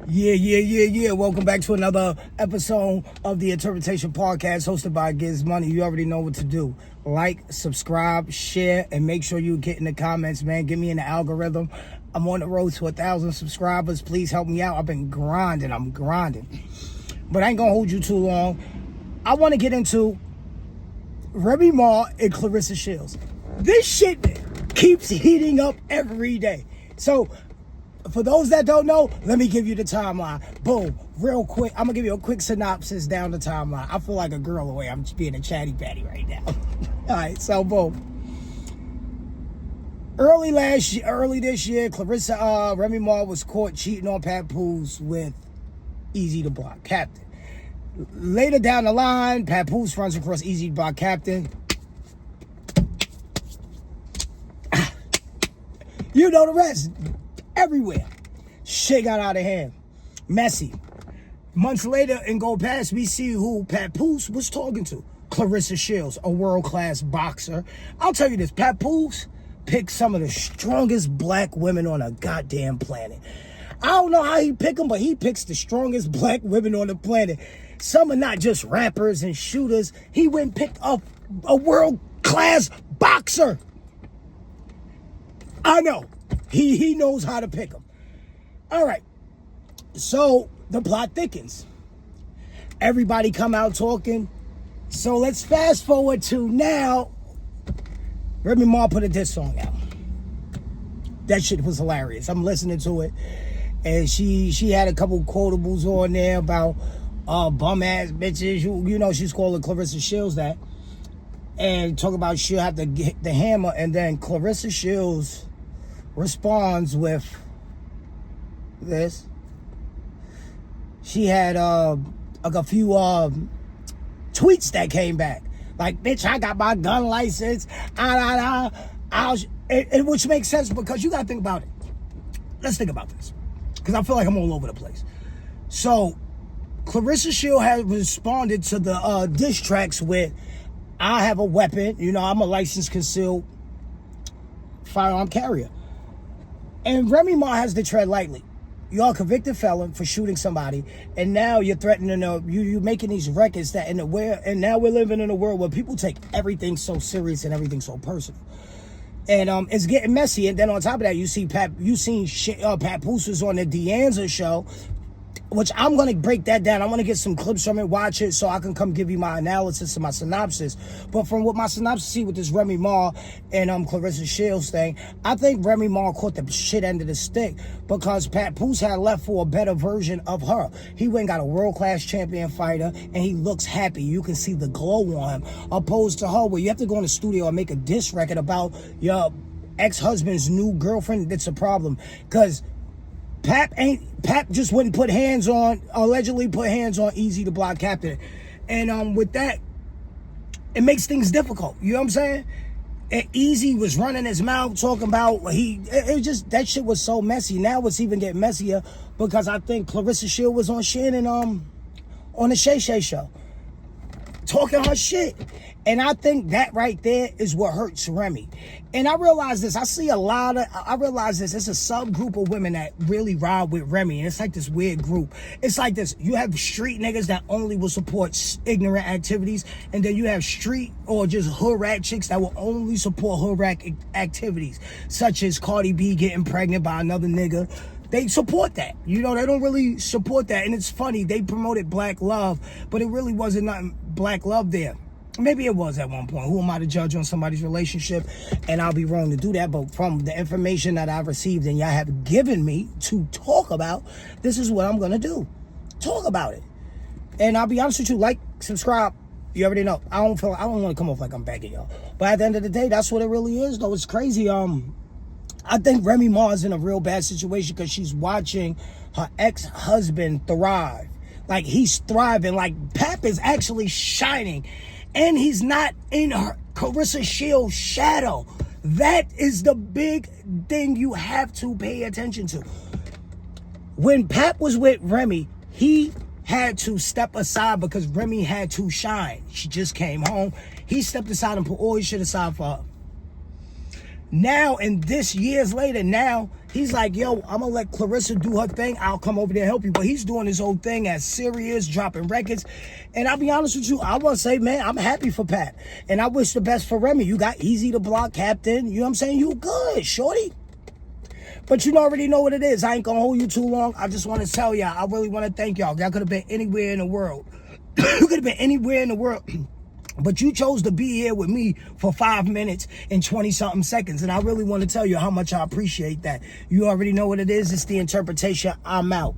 Yeah. Welcome back to another episode of the Interpretation Podcast hosted by Giz Money. You already know what to do. Like, subscribe, share, and make sure you get in the comments, man. Get me in the algorithm. I'm on the road to 1,000 subscribers. Please help me out. I've been grinding. I'm grinding. But I ain't going to hold you too long. I want to get into Remy Ma and Clarissa Shields. This shit keeps heating up every day. So, for those that don't know, let me give you the timeline. Boom, real quick. I'm going to give you a quick synopsis down the timeline. I feel like a girl away. I'm just being a chatty patty right now. All right, so boom. Early this year, Clarissa, Remy Ma was caught cheating on Papoose with Easy to Block Captain. Later down the line, Papoose runs across Easy to Block Captain. You know the rest. Everywhere. Shit got out of hand. Messy. Months later and go past, we see who Papoose was talking to. Clarissa Shields, a world-class boxer. I'll tell you this, Papoose picked some of the strongest black women on a goddamn planet. I don't know how he picked them, but he picks the strongest black women on the planet. Some are not just rappers and shooters. He went and picked up a world-class boxer. I know. He knows how to pick them. All right. So the plot thickens. Everybody come out talking. So let's fast forward to now. Remy Ma put a diss song out. That shit was hilarious. I'm listening to it. And she had a couple quotables on there about bum ass bitches. You know she's calling Clarissa Shields that. And talk about she'll have to get the hammer. And then Clarissa Shields responds with this. She had a few tweets that came back. Like, bitch, I got my gun license. Which makes sense because you got to think about it. Let's think about this. Because I feel like I'm all over the place. So, Clarissa Shields has responded to the diss tracks with, I have a weapon. You know, I'm a licensed concealed firearm carrier. And Remy Ma has to tread lightly. You're a convicted felon for shooting somebody, and now you're threatening you're making these records that and now we're living in a world where people take everything so serious and everything so personal. And it's getting messy. And then on top of that, you seen Papoose was on the Deanza show, which I'm going to break that down. I want to get some clips from it, watch it, so I can come give you my analysis and my synopsis. But from what my synopsis see with this Remy Ma and Clarissa Shields thing, I think Remy Ma caught the shit end of the stick because Papoose had left for a better version of her. He went and got a world-class champion fighter, and he looks happy. You can see the glow on him, opposed to her, where you have to go in the studio and make a diss record about your ex-husband's new girlfriend. That's a problem, because Pap just wouldn't allegedly put hands on Easy to Block Captain. And with that, it makes things difficult. You know what I'm saying? And Easy was running his mouth talking about that shit was so messy. Now it's even getting messier because I think Clarissa Shields was on Shannon on the Shay Shay show talking her shit. And I think that right there is what hurts Remy. And I realize this. I realize this. It's a subgroup of women that really ride with Remy. And it's like this weird group. It's like this. You have street niggas that only will support ignorant activities. And then you have street or just hood rat chicks that will only support hood rat activities. Such as Cardi B getting pregnant by another nigga. They support that. You know, they don't really support that. And it's funny. They promoted black love. But it really wasn't nothing black love there. Maybe it was at one point. Who am I to judge on somebody's relationship? And I'll be wrong to do that. But from the information that I've received and y'all have given me to talk about, this is what I'm going to do. Talk about it. And I'll be honest with you. Like, subscribe. You already know. I don't want to come off like I'm begging y'all. But at the end of the day, that's what it really is, though. It's crazy. I think Remy Ma is in a real bad situation because she's watching her ex-husband thrive. Like, he's thriving. Like, Pap is actually shining. And he's not in her Clarissa Shields' shadow. That is the big thing you have to pay attention to. When Pap was with Remy, he had to step aside because Remy had to shine. She just came home. He stepped aside and put all his shit aside for her. Now, and this years later, now He's like, yo, I'm gonna let Clarissa do her thing. I'll come over there and help you. But he's doing his own thing as serious, dropping records. And I'll be honest with you, I want to say, man, I'm happy for Pat. And I wish the best for Remy. You got Easy to Block, Captain. You know what I'm saying? You good, shorty. But you already know what it is. I ain't gonna hold you too long. I just want to tell y'all, I really want to thank y'all. Y'all could have been anywhere in the world. You could have been anywhere in the world. But you chose to be here with me for 5 minutes and 20-something seconds. And I really want to tell you how much I appreciate that. You already know what it is. It's the interpretation. I'm out.